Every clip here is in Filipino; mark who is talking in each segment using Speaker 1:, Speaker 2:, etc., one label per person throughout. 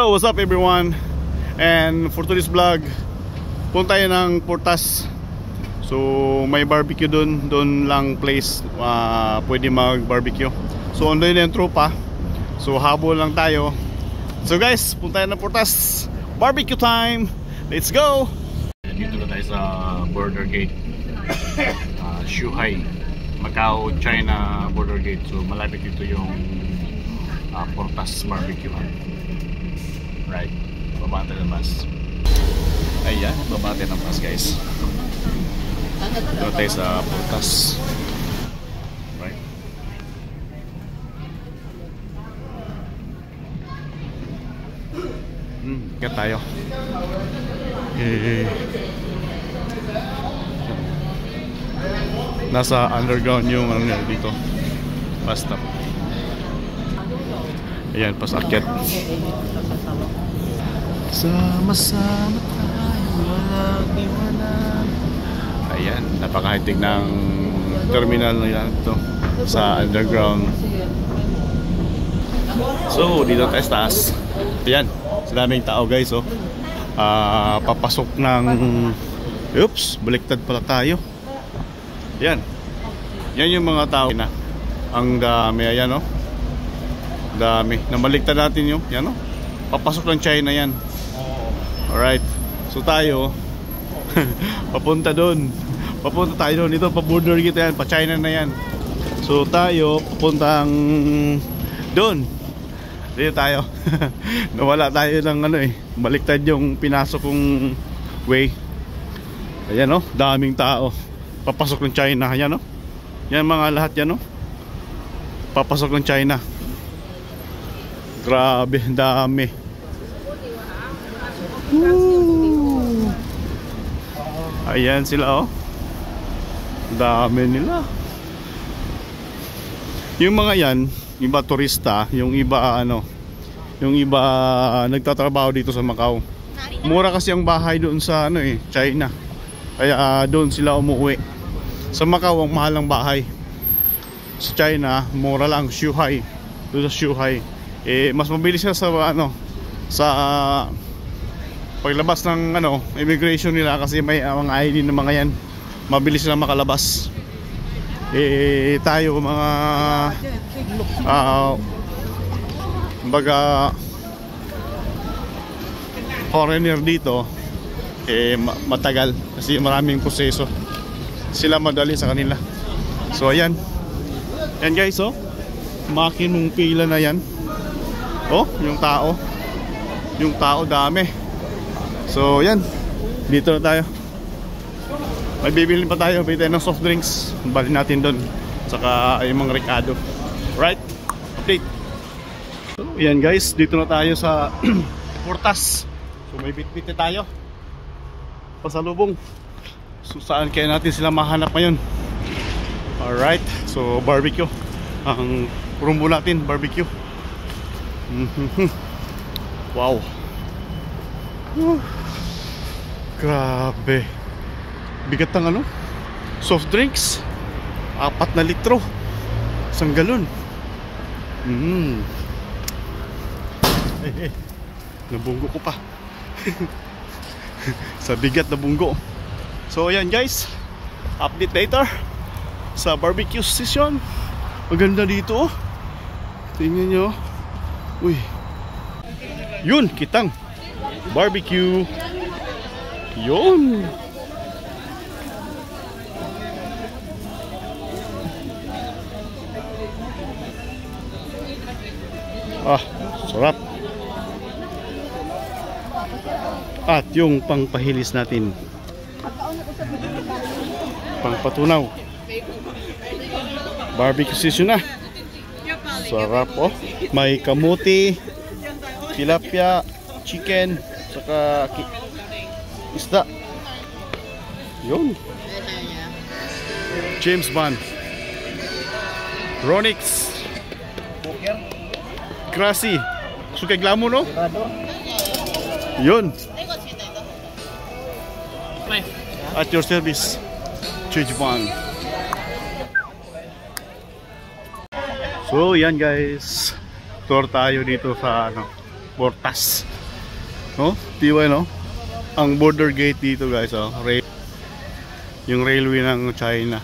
Speaker 1: So what's up everyone, and for today's vlog punta tayo ng Portas. So may barbecue doon lang place, pwede mag barbecue. So ondoy na yung tropa, so habol lang tayo. So guys, punta tayo ng Portas, barbecue time, let's go. Dito na tayo sa border gate, Zhuhai, Macau, China border gate. So malapit dito yung Portas barbecue. Right, baba natin ng bus. Ayan, baba natin ng bus guys. Dito tayo sa Portas. Right. Kaya tayo. Nasa underground yung ano nila dito, bus stop. Ayan, pasakyat. Sama-sama tayo, walang iwanan. Ayan, napaka-high-tech ng terminal na yan ito sa underground. So, dito tayo sa taas. Ayan, sa daming tao guys, oh. Papasok ng... Oops, baliktad pala tayo. Ayan. Yan yung mga tao na. Ang dami, ayan, oh. Dami. Nabaliktad natin yung, yan, oh. Papasok ng China yan. Alright. So tayo papunta doon. Papunta tayo doon. Ito pa border kita yan, pa China na yan. So tayo papuntang doon. Dito tayo. Nawala tayo ng ano eh. Baliktad yung pinasok kong way. Ayan oh, daming tao. Papasok ng China. Ayan oh. Yan mga lahat yan oh. Papasok ng China. Grabe, dami. Ayan sila oh. Dami nila. Yung mga yan, iba turista, yung iba ano, yung iba nagtatrabaho dito sa Macau. Mura kasi ang bahay doon sa ano eh, China. Kaya doon sila umuwi. Sa Macau ang mahal ng bahay. Sa China, mura lang, Zhuhai. Doon sa Zhuhai. Eh mas mabilis siya sa ano, sa paglabas ng ano, immigration nila kasi may mga ID ng mga yan. Mabilis sila makalabas. Eh tayo mga baga foreigner dito eh matagal kasi maraming proseso. Sila madali sa kanila. So ayan. Yan guys oh. Makinong pila na yan. Oh, yung tao. Yung tao dami. So yan, dito na tayo. May bibili pa tayo, bili tayo ng soft drinks. Bali natin doon. Saka yung mga Ricardo. Right? Update. So yan guys, dito na tayo sa Portas. So may bit-bit tayo. Pasalubong. So saan kaya natin sila mahanap ngayon? Alright, so barbecue. Ang rumbo natin, barbecue. Wow. Grabe. Bigat ng ano, soft drinks 4 na litro, isang galon. Nabunggo ko pa. Sa bigat na bunggo. So ayan guys, update later sa barbecue session. Maganda dito oh. Tingnan nyo. Uy. Yun, kitang barbecue. Yun. Sarap. At yung pangpahilis natin, pangpatunaw, barbecue session na. Sarap oh. May kamuti, tilapia, chicken, saka isda. Yun. James Bond, Ronix, Krasi, suka glamour no? Yun. At your service, James Bond. So yan guys, tour tayo dito sa ano, Portas. No? Tiwa, no? Ang border gate dito, guys, oh. Yung railway ng China.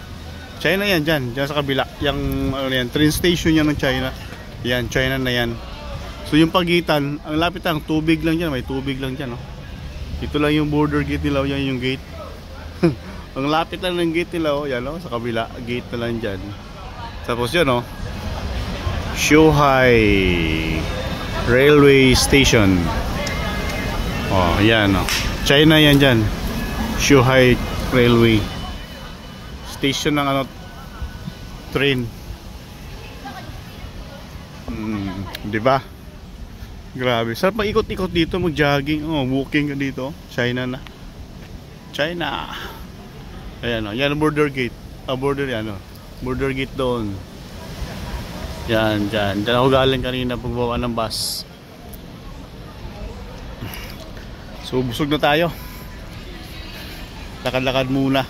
Speaker 1: China yan, dyan sa kabila. Yung, ano yan, train station yan ng China. Yan, China na yan. So yung pagitan, ang lapit lang, tubig lang dyan. May tubig lang dyan, no? Ito lang yung border gate nila, yan yung gate. Ang lapit lang ng gate nila, oh. Yan, oh, sa kabila, gate na lang dyan. Tapos yan, oh, Zhuhai Railway Station. Oh, yan, oh. China yan dyan. Zhuhai Railway Station ng ano, train. Diba? Grabe. Sarap mag-ikot-ikot dito, mag-jogging. Oh, walking ka dito. China na. China. Ayan, oh. Yan ang border gate. Border yan, oh. Border gate doon. Yan, dyan. Dyan ako galing kanina pagbaba ng bus. So, busog na tayo. Lakad-lakad muna.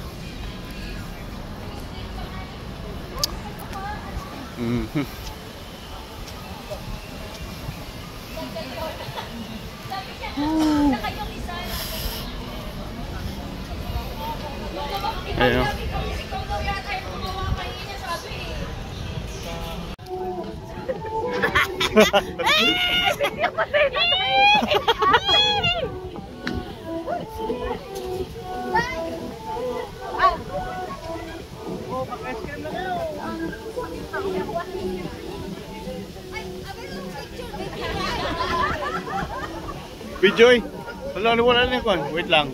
Speaker 1: Ayun. Bijoy, wala na kon. Wait lang.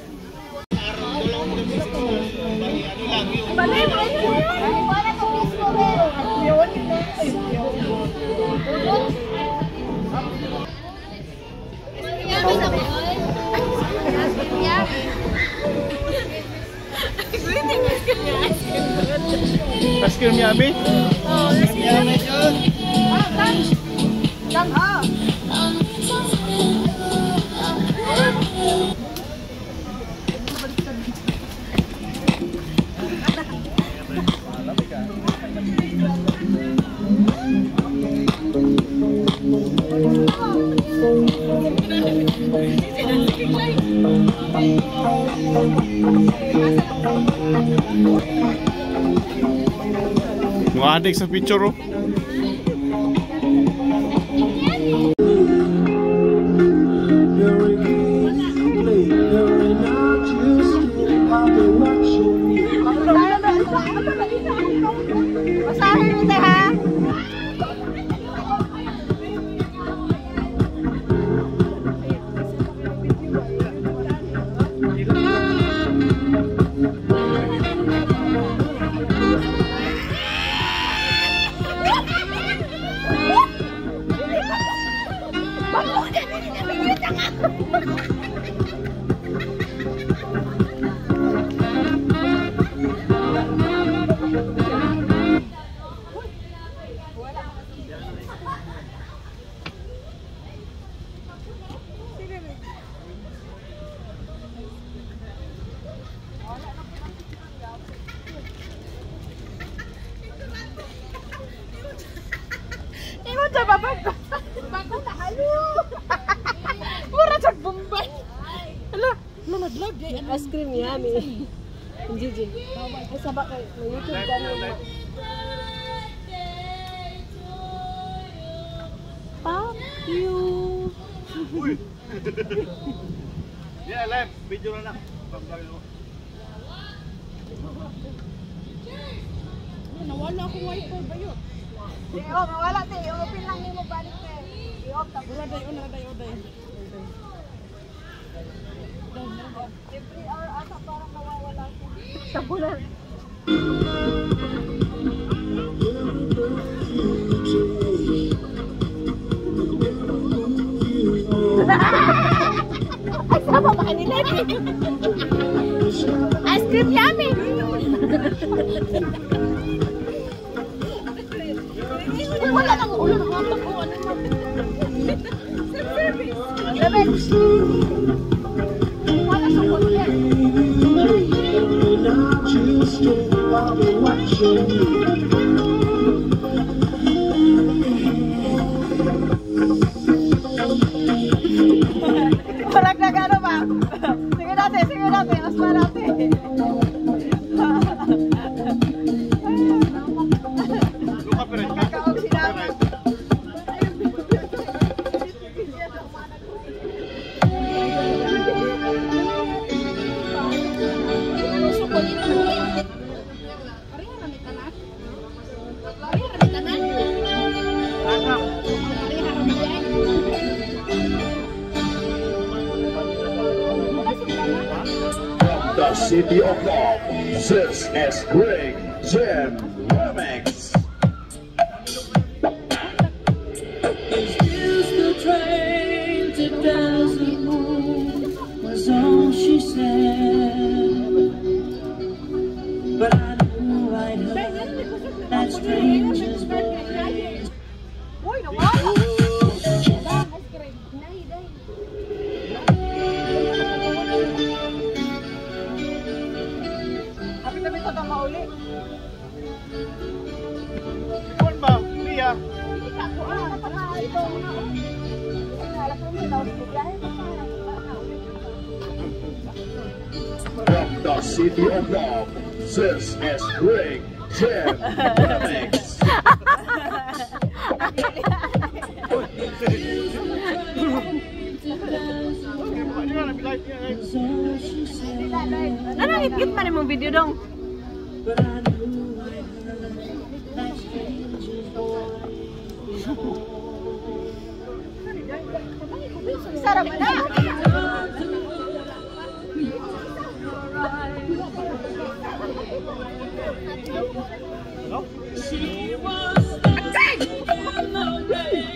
Speaker 1: Ice cream yummy?
Speaker 2: Oh, ice cream yummy.
Speaker 1: Mga adik sa picture, oh.
Speaker 2: Basahin mo tayo, ha? Ingon sa babag. Bago na halo. Mura sa Bombay. Hala, nalaglag. Ice cream yummy. Gigi. Ay sabak kay YouTube channel. Fuck you.
Speaker 1: Uy. Yeah, live video na lang.
Speaker 2: Nawala akong wifi ba yun? Nawala tayo. I-open lang mo balik tayo. I-open. Wala tayo, wala tayo. Every hour ata parang nawawala ko. Sa bulan. Ay, sama ba kanila? Ice cream yummy! Wala nang ulo ng otak ko. Ano naman? Self-service. Wala sa content. Parang nag-ano ba? Sige natin. Asma natin. Kakaog si natin.
Speaker 3: The City of Love, this is Greg Jam Remix.
Speaker 4: Is this the train to Desert Moon? Was all she said. But I knew I'd heard that stranger's voice.
Speaker 2: Uy, nawala! Kapit na ito itong mauli.
Speaker 1: Ipon ba? Liya.
Speaker 3: From the City of Love, this is Greg Jam Remix.
Speaker 2: Ano ngit-ngit man yung video dong?
Speaker 4: But I knew I'd heard that stranger's voice.
Speaker 2: Sarap na!
Speaker 4: She was on the way.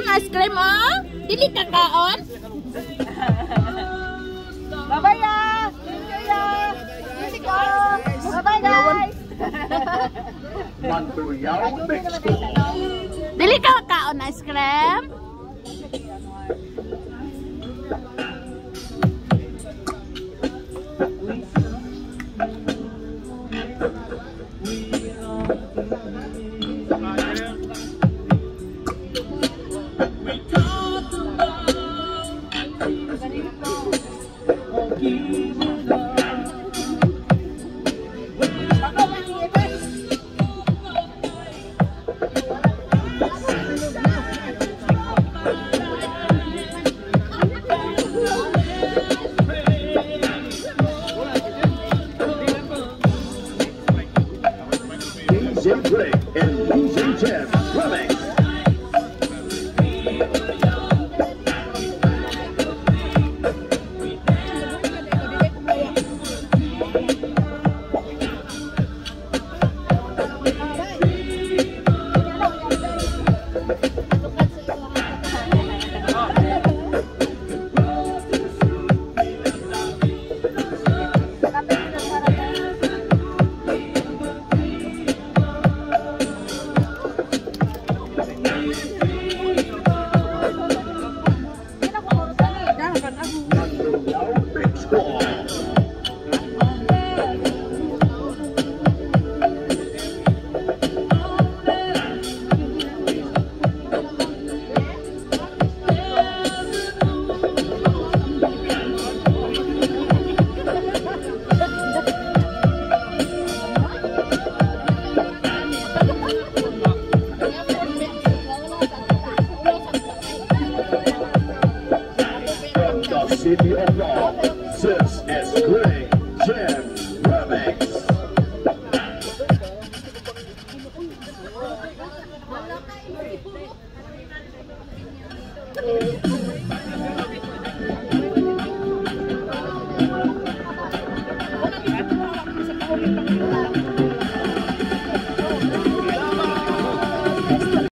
Speaker 2: Ice cream oh! Dili ka kaon? Bye-bye ya! Enjoy ya! Bye-bye guys!
Speaker 3: Mantuyaw Mix.
Speaker 2: Dili ka kaon ice cream?
Speaker 3: DJ Greg and Losing Jam Remix. Mantuyaw Mix Ball. From the City of Love, this is Greg Jam Remix.